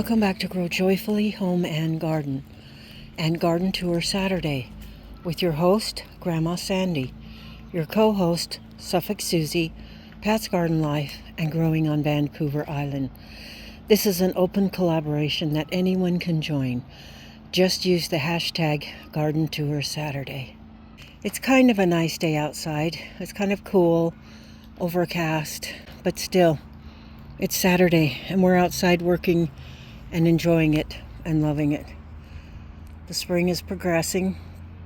Welcome back to Grow Joyfully Home and Garden Tour Saturday with your host, Grandma Sandy, your co-host, Suffolk Susie, Pat's Garden Life, and Growing on Vancouver Island. This is an open collaboration that anyone can join. Just use the hashtag Garden Tour Saturday. It's kind of a nice day outside. It's kind of cool, overcast, but still, it's Saturday and we're outside working and enjoying it and loving it. The spring is progressing.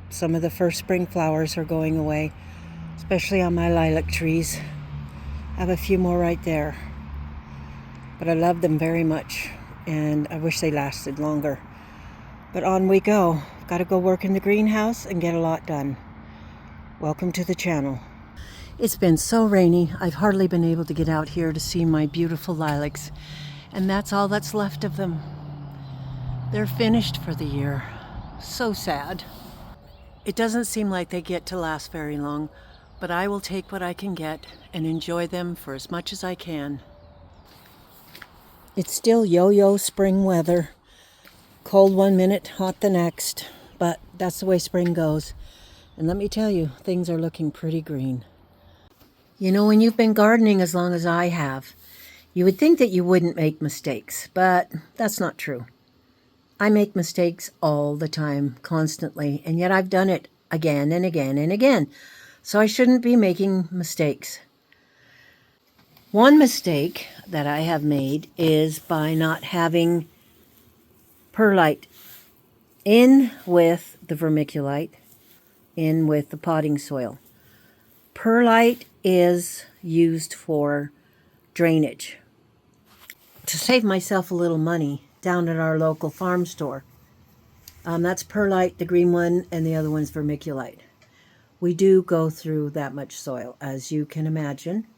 Some of the first spring flowers are going away, especially on my lilac trees. I have a few more right there, but I love them very much and I wish they lasted longer. But on we go. Got to go work in the greenhouse and get a lot done. Welcome to the channel. It's been so rainy, I've hardly been able to get out here to see my beautiful lilacs. And that's all that's left of them. They're finished for the year. So sad. It doesn't seem like they get to last very long, but I will take what I can get and enjoy them for as much as I can. It's still yo-yo spring weather. Cold one minute, hot the next, but that's the way spring goes. And let me tell you, things are looking pretty green. You know, when you've been gardening as long as I have, you would think that you wouldn't make mistakes, but that's not true. I make mistakes all the time, constantly, and yet I've done it again and again and again. So I shouldn't be making mistakes. One mistake that I have made is by not having perlite in with the vermiculite, in with the potting soil. Perlite is used for drainage. To save myself a little money down at our local farm store, that's perlite, the green one, and the other one's vermiculite. We do go through that much soil, as you can imagine,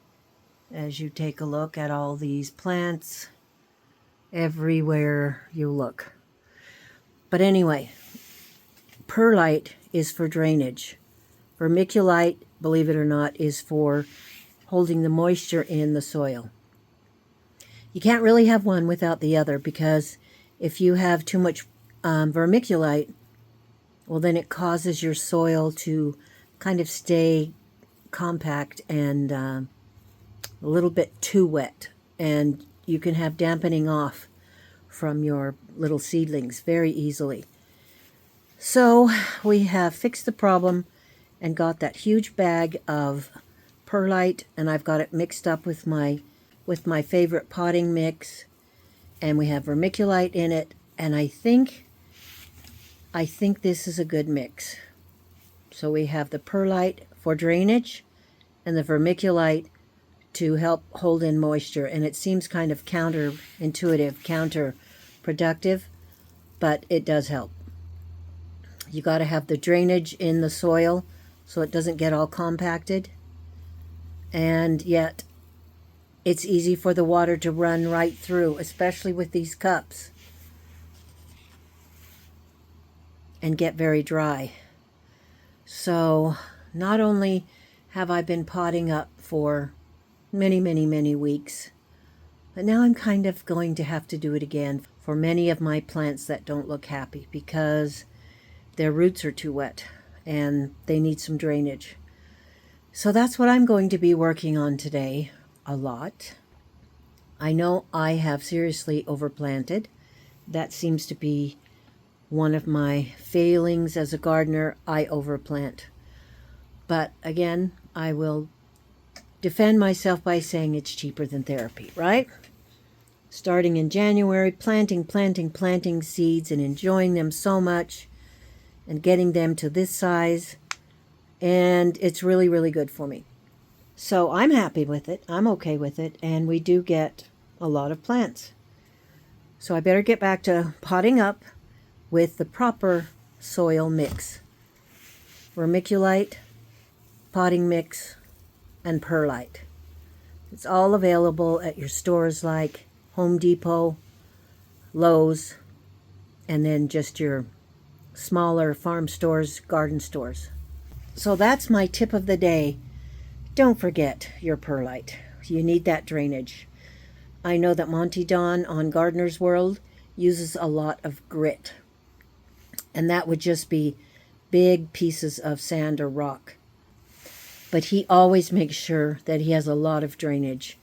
as you take a look at all these plants everywhere you look. But anyway, perlite is for drainage. Vermiculite, believe it or not, is for holding the moisture in the soil. You can't really have one without the other, because if you have too much vermiculite, well, then it causes your soil to kind of stay compact and a little bit too wet, and you can have dampening off from your little seedlings very easily. So we have fixed the problem and got that huge bag of perlite, and I've got it mixed up with my favorite potting mix, and we have vermiculite in it, and I think this is a good mix. So we have the perlite for drainage and the vermiculite to help hold in moisture, and it seems kind of counterintuitive, counterproductive, but it does help. You got to have the drainage in the soil so it doesn't get all compacted, and yet it's easy for the water to run right through, especially with these cups, and get very dry. So not only have I been potting up for many, many, many weeks, but now I'm kind of going to have to do it again for many of my plants that don't look happy because their roots are too wet and they need some drainage. So that's what I'm going to be working on today a lot. I know I have seriously overplanted. That seems to be one of my failings as a gardener. I overplant. But again, I will defend myself by saying it's cheaper than therapy, right? Starting in January, planting seeds and enjoying them so much and getting them to this size. And it's really, really good for me. So I'm happy with it. I'm okay with it. And we do get a lot of plants. So I better get back to potting up with the proper soil mix. Vermiculite, potting mix, and perlite. It's all available at your stores like Home Depot, Lowe's, and then just your smaller farm stores, garden stores. So that's my tip of the day. Don't forget your perlite. You need that drainage. I know that Monty Don on Gardener's World uses a lot of grit. And that would just be big pieces of sand or rock. But he always makes sure that he has a lot of drainage.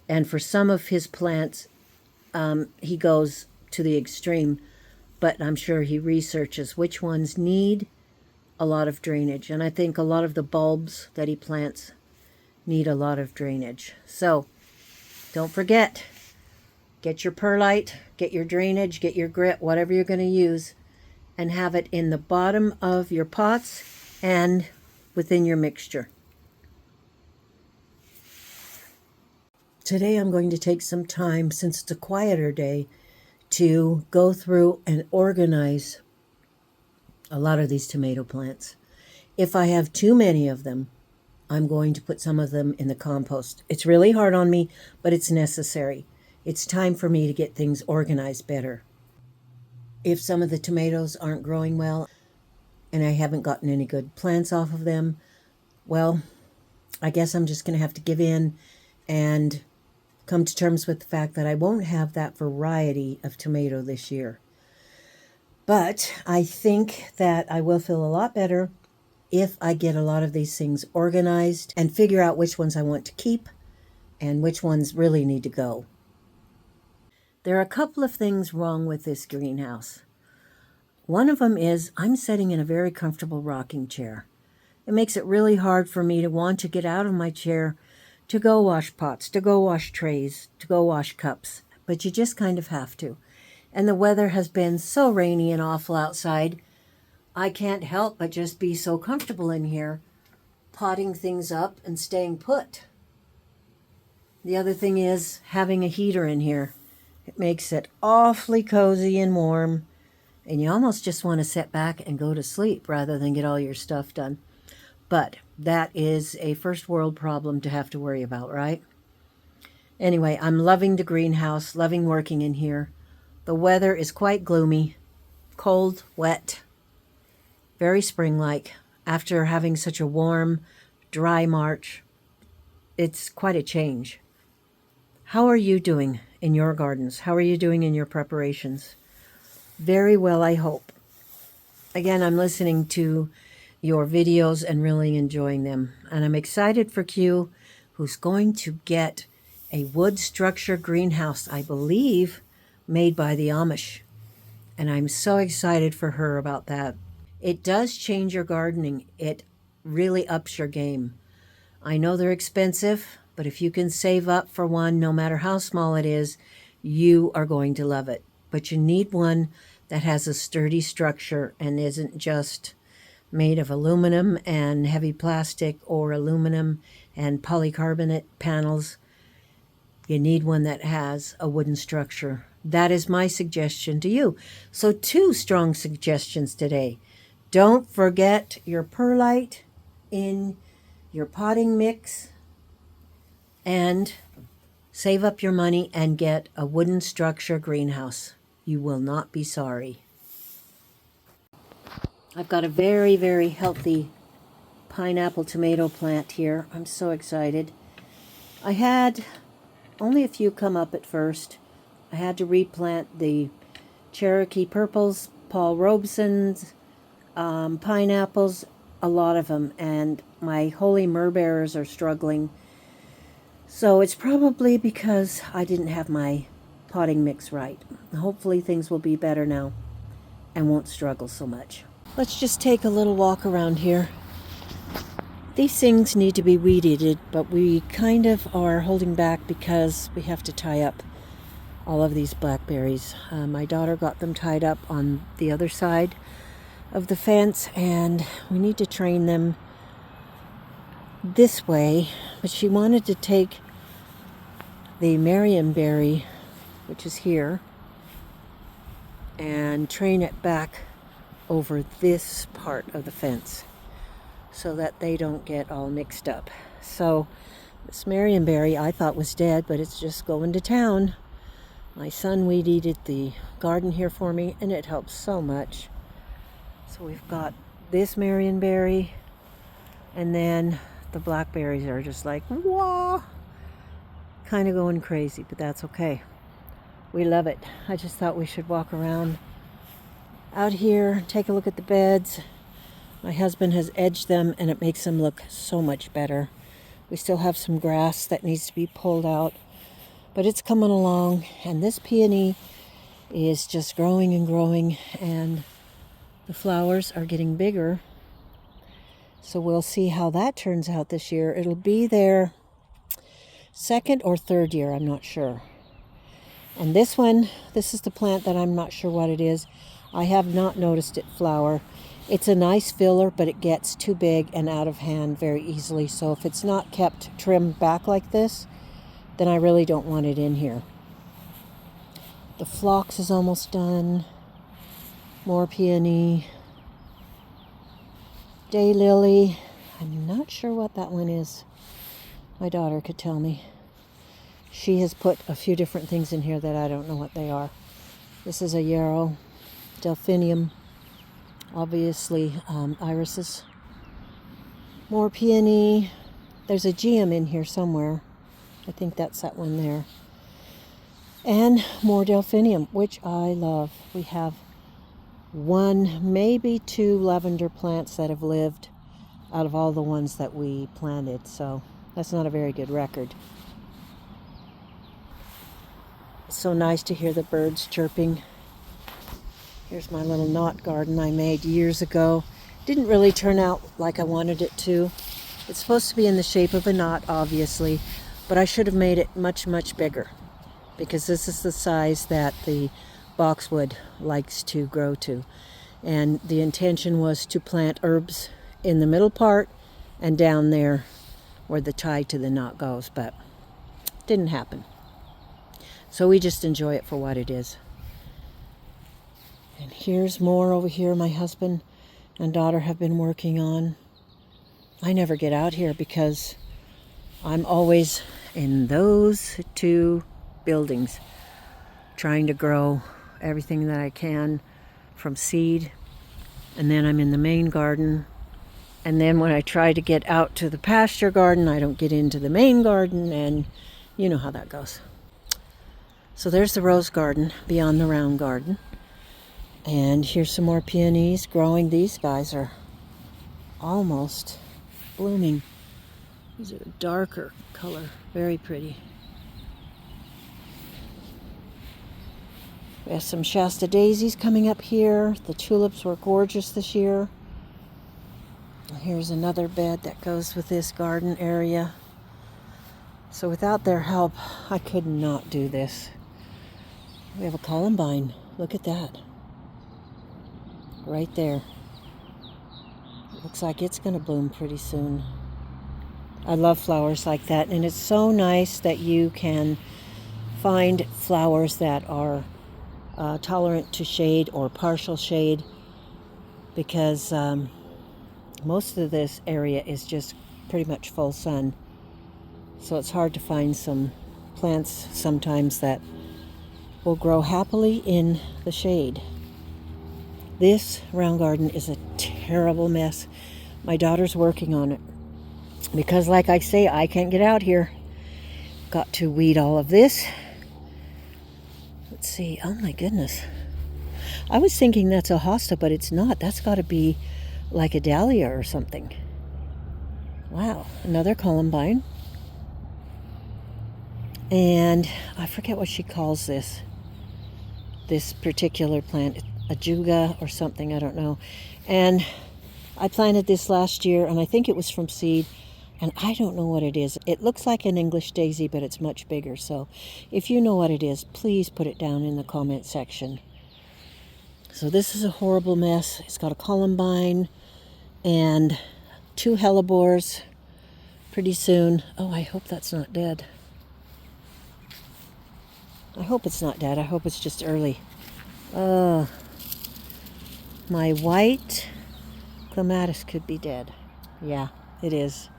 And for some of his plants, he goes to the extreme. But I'm sure he researches which ones need a lot of drainage. And I think a lot of the bulbs that he plants need a lot of drainage. So don't forget, get your perlite, get your drainage, get your grit, whatever you're going to use, and have it in the bottom of your pots and within your mixture. Today I'm going to take some time, since it's a quieter day, to go through and organize a lot of these tomato plants. If I have too many of them, I'm going to put some of them in the compost. It's really hard on me, but it's necessary. It's time for me to get things organized better. If some of the tomatoes aren't growing well and I haven't gotten any good plants off of them, well, I guess I'm just going to have to give in and come to terms with the fact that I won't have that variety of tomato this year. But I think that I will feel a lot better if I get a lot of these things organized and figure out which ones I want to keep and which ones really need to go. There are a couple of things wrong with this greenhouse. One of them is I'm sitting in a very comfortable rocking chair. It makes it really hard for me to want to get out of my chair to go wash pots, to go wash trays, to go wash cups. But you just kind of have to. And the weather has been so rainy and awful outside, I can't help but just be so comfortable in here, potting things up and staying put. The other thing is having a heater in here. It makes it awfully cozy and warm, and you almost just want to sit back and go to sleep rather than get all your stuff done. But that is a first world problem to have to worry about, right? Anyway, I'm loving the greenhouse, loving working in here. The weather is quite gloomy, cold, wet, very spring-like. After having such a warm, dry March, it's quite a change. How are you doing in your gardens? How are you doing in your preparations? Very well, I hope. Again, I'm listening to your videos and really enjoying them. And I'm excited for Q, who's going to get a wood structure greenhouse, I believe, made by the Amish. And I'm so excited for her about that. It does change your gardening. It really ups your game. I know they're expensive, but if you can save up for one, no matter how small it is, you are going to love it. But you need one that has a sturdy structure and isn't just made of aluminum and heavy plastic or aluminum and polycarbonate panels. You need one that has a wooden structure. That is my suggestion to you. So 2 strong suggestions today. Don't forget your perlite in your potting mix, and save up your money and get a wooden structure greenhouse. You will not be sorry. I've got a very, very healthy pineapple tomato plant here. I'm so excited. I had only a few come up at first. I had to replant the Cherokee purples, Paul Robeson's, pineapples, a lot of them, and my holy myrrh-bearers are struggling. So it's probably because I didn't have my potting mix right. Hopefully things will be better now and won't struggle so much. Let's just take a little walk around here. These things need to be weed-eated, but we kind of are holding back because we have to tie up all of these blackberries. My daughter got them tied up on the other side of the fence, and we need to train them this way, but she wanted to take the marionberry, which is here, and train it back over this part of the fence so that they don't get all mixed up. So this marionberry I thought was dead, but it's just going to town. My son weed-eated the garden here for me, and it helps so much. So we've got this marionberry, and then the blackberries are just like, whoa, kind of going crazy, but that's okay. We love it. I just thought we should walk around out here, take a look at the beds. My husband has edged them and it makes them look so much better. We still have some grass that needs to be pulled out, but it's coming along, and this peony is just growing and growing, and the flowers are getting bigger. So we'll see how that turns out this year. It'll be their second or third year, I'm not sure. And this one, this is the plant that I'm not sure what it is. I have not noticed it flower. It's a nice filler, but it gets too big and out of hand very easily. So if it's not kept trimmed back like this, then I really don't want it in here. The phlox is almost done. More peony. Daylily. I'm not sure what that one is. My daughter could tell me. She has put a few different things in here that I don't know what they are. This is a yarrow. Delphinium. Obviously, irises. More peony. There's a geum in here somewhere. I think that's that one there. And more delphinium, which I love. We have one, maybe two lavender plants that have lived out of all the ones that we planted. So that's not a very good record. It's so nice to hear the birds chirping. Here's my little knot garden I made years ago. Didn't really turn out like I wanted it to. It's supposed to be in the shape of a knot, obviously, but I should have made it much, much bigger, because this is the size that the boxwood likes to grow to. And the intention was to plant herbs in the middle part and down there where the tie to the knot goes, but didn't happen. So we just enjoy it for what it is. And here's more over here my husband and daughter have been working on. I never get out here because I'm always in those two buildings trying to grow everything that I can from seed. And then I'm in the main garden. And then when I try to get out to the pasture garden, I don't get into the main garden, and you know how that goes. So there's the rose garden beyond the round garden. And here's some more peonies growing. These guys are almost blooming. These are a darker color, very pretty. We have some Shasta daisies coming up here. The tulips were gorgeous this year. Here's another bed that goes with this garden area. So without their help, I could not do this. We have a columbine. Look at that. Right there. Looks like it's going to bloom pretty soon. I love flowers like that, and it's so nice that you can find flowers that are tolerant to shade or partial shade, because most of this area is just pretty much full sun. So it's hard to find some plants sometimes that will grow happily in the shade. This round garden is a terrible mess. My daughter's working on it because, like I say, I can't get out here. Got to weed all of this. Let's see. Oh my goodness. I was thinking that's a hosta, but it's not. That's got to be like a dahlia or something. Wow. Another columbine. And I forget what she calls this particular plant. A juga or something, I don't know. And I planted this last year, and I think it was from seed, and I don't know what it is. It looks like an English daisy, but it's much bigger. So if you know what it is, please put it down in the comment section. So this is a horrible mess. It's got a columbine and two hellebores pretty soon. Oh, I hope that's not dead. I hope it's not dead. I hope it's just early. My white clematis could be dead. Yeah, it is.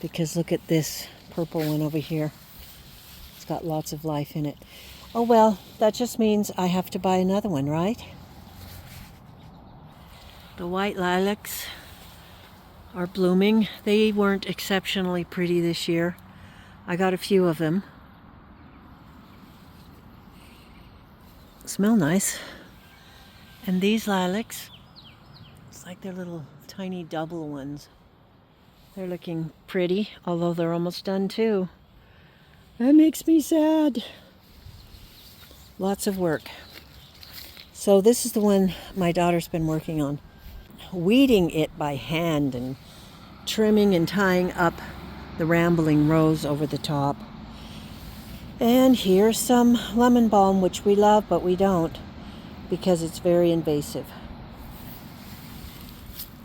Because look at this purple one over here. It's got lots of life in it. Oh well, that just means I have to buy another one, right? The white lilacs are blooming. They weren't exceptionally pretty this year. I got a few of them. smell nice. And these lilacs, it's like they're little tiny double ones. They're looking pretty, although they're almost done too. That makes me sad. Lots of work. So this is the one my daughter's been working on. Weeding it by hand and trimming and tying up the rambling rose over the top. And here's some lemon balm, which we love, but we don't because it's very invasive.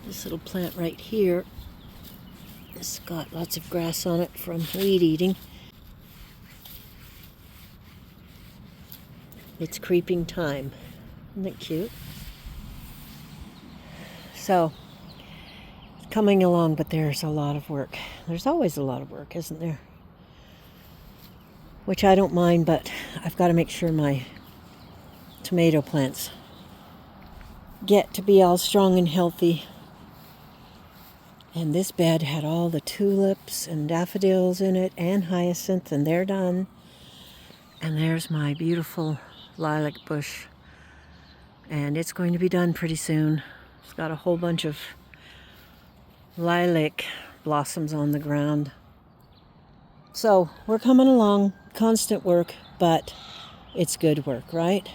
This little plant right here, it's got lots of grass on it from weed eating. It's creeping thyme. Isn't it cute? So, it's coming along, but there's a lot of work. There's always a lot of work, isn't there? Which I don't mind, but I've got to make sure my tomato plants get to be all strong and healthy. And this bed had all the tulips and daffodils in it and hyacinth, and they're done. And there's my beautiful lilac bush. And it's going to be done pretty soon. It's got a whole bunch of lilac blossoms on the ground. So we're coming along, constant work, but it's good work, right?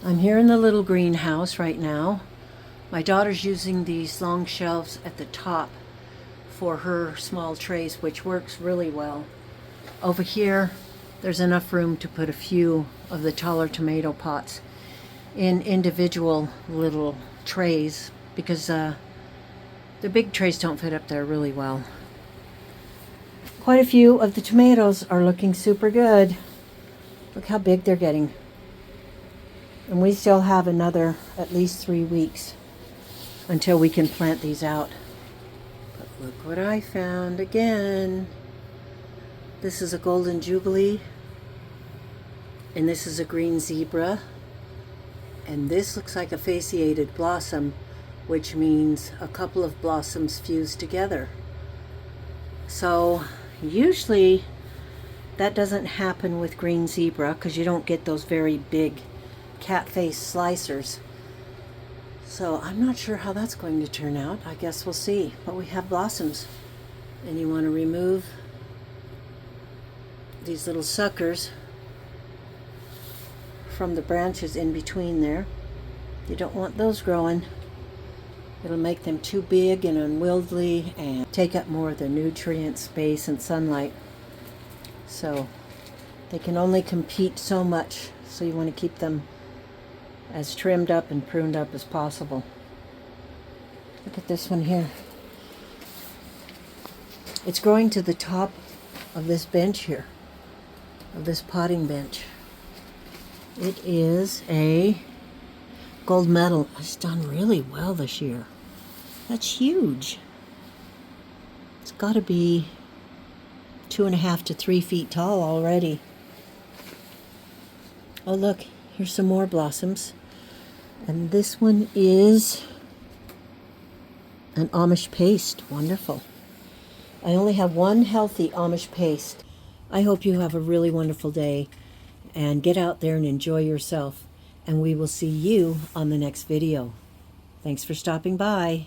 I'm here in the little greenhouse right now. My daughter's using these long shelves at the top for her small trays, which works really well. Over here, there's enough room to put a few of the taller tomato pots in individual little trays because the big trays don't fit up there really well. Quite a few of the tomatoes are looking super good. Look how big they're getting. And we still have another at least 3 weeks until we can plant these out. But look what I found again. This is a golden jubilee, and this is a green zebra, and this looks like a fasciated blossom, which means a couple of blossoms fused together. So usually that doesn't happen with green zebra because you don't get those very big cat face slicers. So I'm not sure how that's going to turn out. I guess we'll see. But we have blossoms. And you want to remove these little suckers from the branches in between there. You don't want those growing. It'll make them too big and unwieldy and take up more of the nutrient space and sunlight. So they can only compete so much. So you want to keep them as trimmed up and pruned up as possible. Look at this one here. It's growing to the top of this bench here, of this potting bench. It is a gold medal. It's done really well this year. That's huge. It's got to be 2.5 to 3 feet tall already. Oh look, here's some more blossoms. And this one is an Amish paste. Wonderful. I only have one healthy Amish paste. I hope you have a really wonderful day and get out there and enjoy yourself. And we will see you on the next video. Thanks for stopping by.